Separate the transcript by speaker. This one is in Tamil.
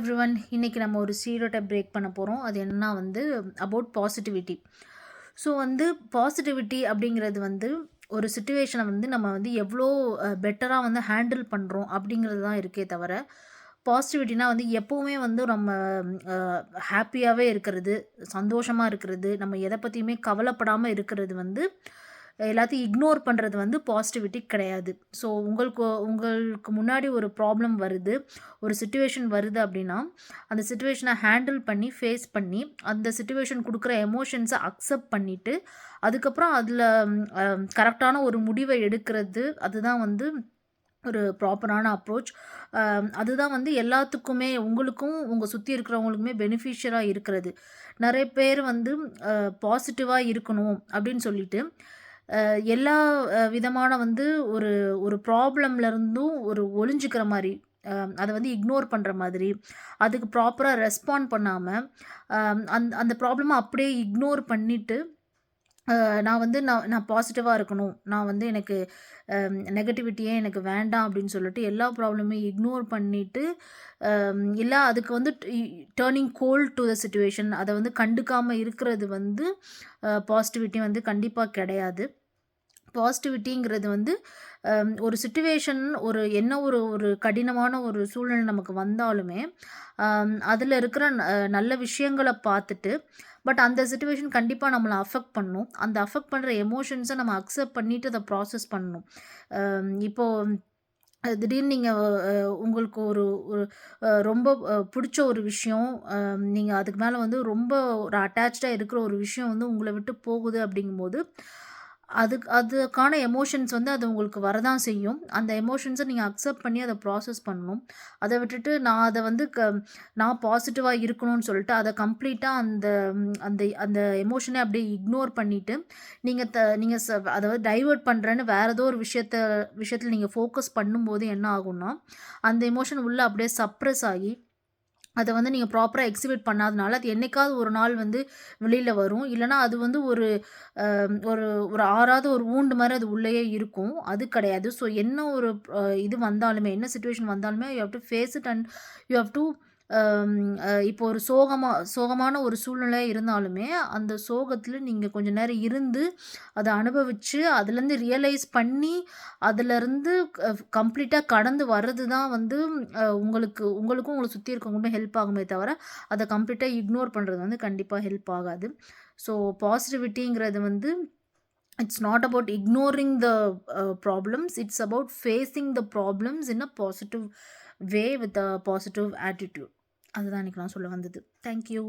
Speaker 1: எவ்ரிவன், இன்னைக்கு நம்ம ஒரு ஸ்டீரியோடைப் பிரேக் பண்ண போகிறோம். அது என்னன்னா அபவுட் பாசிட்டிவிட்டி. ஸோ பாசிட்டிவிட்டி அப்படிங்கிறது ஒரு சுச்சுவேஷனை நம்ம எவ்வளோ பெட்டராக ஹேண்டில் பண்ணுறோம் அப்படிங்கிறது தான் இருக்கே தவிர, பாசிட்டிவிட்டினா எப்போவுமே நம்ம ஹாப்பியாகவே இருக்கிறது, சந்தோஷமாக இருக்கிறது, நம்ம எதை பற்றியுமே கவலைப்படாமல் இருக்கிறது எல்லாத்தையும் இக்னோர் பண்ணுறது பாசிட்டிவிட்டி கிடையாது. ஸோ உங்களுக்கு முன்னாடி ஒரு ப்ராப்ளம் வருது, ஒரு சிச்சுவேஷன் வருது அப்படின்னா, அந்த சிச்சுவேஷனை ஹேண்டில் பண்ணி ஃபேஸ் பண்ணி அந்த சிச்சுவேஷன் கொடுக்குற எமோஷன்ஸை அக்செப்ட் பண்ணிவிட்டு அதுக்கப்புறம் அதில் கரெக்டான ஒரு முடிவை எடுக்கிறது, அதுதான் ஒரு ப்ராப்பரான அப்ரோச். அதுதான் எல்லாத்துக்குமே, உங்களுக்கும் உங்கள் சுற்றி இருக்கிறவங்களுக்குமே பெனிஃபிஷியலாக இருக்கிறது. நிறைய பேர் பாசிட்டிவாக இருக்கணும் அப்படின்னு சொல்லிட்டு எல்லா விதமான ஒரு ஒரு ப்ராப்ளம்லேருந்தும் ஒளிஞ்சிக்கிற மாதிரி, அதை இக்னோர் பண்ணுற மாதிரி, அதுக்கு ப்ராப்பராக ரெஸ்பாண்ட் பண்ணாமல் அந்த ப்ராப்ளமை அப்படியே இக்னோர் பண்ணிவிட்டு நான் நான் பாசிட்டிவாக இருக்கணும், நான் எனக்கு நெகட்டிவிட்டியே எனக்கு வேண்டாம் அப்படின்னு சொல்லிட்டு எல்லா ப்ராப்ளமே இக்னோர் பண்ணிவிட்டு, இல்லை அதுக்கு turning cold to the situation, அதை கண்டுக்காமல் இருக்கிறது பாசிட்டிவிட்டி கண்டிப்பாக கிடையாது. பாசிட்டிவிட்டிங்கிறது ஒரு சிச்சுவேஷன், என்ன ஒரு கடினமான ஒரு சூழ்நிலை நமக்கு வந்தாலுமே அதில் இருக்கிற நல்ல விஷயங்களை பார்த்துட்டு, பட் அந்த சிச்சுவேஷன் கண்டிப்பாக நம்மளை அஃபெக்ட் பண்ணும். அந்த அஃபெக்ட் பண்ணுற எமோஷன்ஸை நம்ம அக்செப்ட் பண்ணிவிட்டு அதை ப்ராசஸ் பண்ணணும். இப்போது திடீர்னு நீங்கள் உங்களுக்கு ஒரு ஒரு ரொம்ப பிடிச்ச ஒரு விஷயம், நீங்கள் அதுக்கு மேலே ரொம்ப ஒரு அட்டாச்சாக இருக்கிற ஒரு விஷயம் உங்களை விட்டு போகுது அப்படிங்கும்போது, அதுக்கான எமோஷன்ஸ் அது உங்களுக்கு வரதான் செய்யும். அந்த எமோஷன்ஸை நீங்கள் அக்செப்ட் பண்ணி அதை ப்ராசஸ் பண்ணணும். அதை விட்டுட்டு நான் அதை நான் பாசிட்டிவாக இருக்கணும்னு சொல்லிட்டு அதை கம்ப்ளீட்டாக அந்த அந்த அந்த எமோஷனை அப்படியே இக்னோர் பண்ணிவிட்டு நீங்கள் அதாவது டைவர்ட் பண்ணுறேன்னு வேறு ஏதோ ஒரு விஷயத்தில் நீங்கள் ஃபோக்கஸ் பண்ணும்போது என்ன ஆகும்னா, அந்த எமோஷன் உள்ளே அப்படியே சப்ரஸ் ஆகி அதை நீங்கள் ப்ராப்பராக எக்ஸிபிட் பண்ணாதனால அது என்னைக்காவது ஒரு நாள் வெளியில் வரும். இல்லைனா அது ஒரு ஒரு ஒரு ஆறாத ஒரு வூண்டு மாதிரி அது உள்ளேயே இருக்கும். அது கிடையாது. ஸோ என்ன ஒரு இது வந்தாலுமே, என்ன சிச்சுவேஷன் வந்தாலுமே you have to face it and you have to இப்போ ஒரு சோகமான ஒரு சூழ்நிலை இருந்தாலுமே அந்த சோகத்தில் நீங்கள் கொஞ்சம் நேரம் இருந்து அதை அனுபவித்து அதுலேருந்து ரியலைஸ் பண்ணி அதிலேருந்து கம்ப்ளீட்டாக கடந்து வர்றது தான் உங்களுக்கும் உங்களை சுற்றி இருக்கவங்களுமே ஹெல்ப் ஆகுமே தவிர, அதை கம்ப்ளீட்டாக இக்னோர் பண்ணுறது கண்டிப்பாக ஹெல்ப் ஆகாது. ஸோ பாசிட்டிவிட்டிங்கிறது it's not about ignoring the problems, it's about facing the problems in a positive way with a positive attitude. அதுதான் இன்னைக்கு நான் சொல்ல வந்தது. தேங்க்யூ.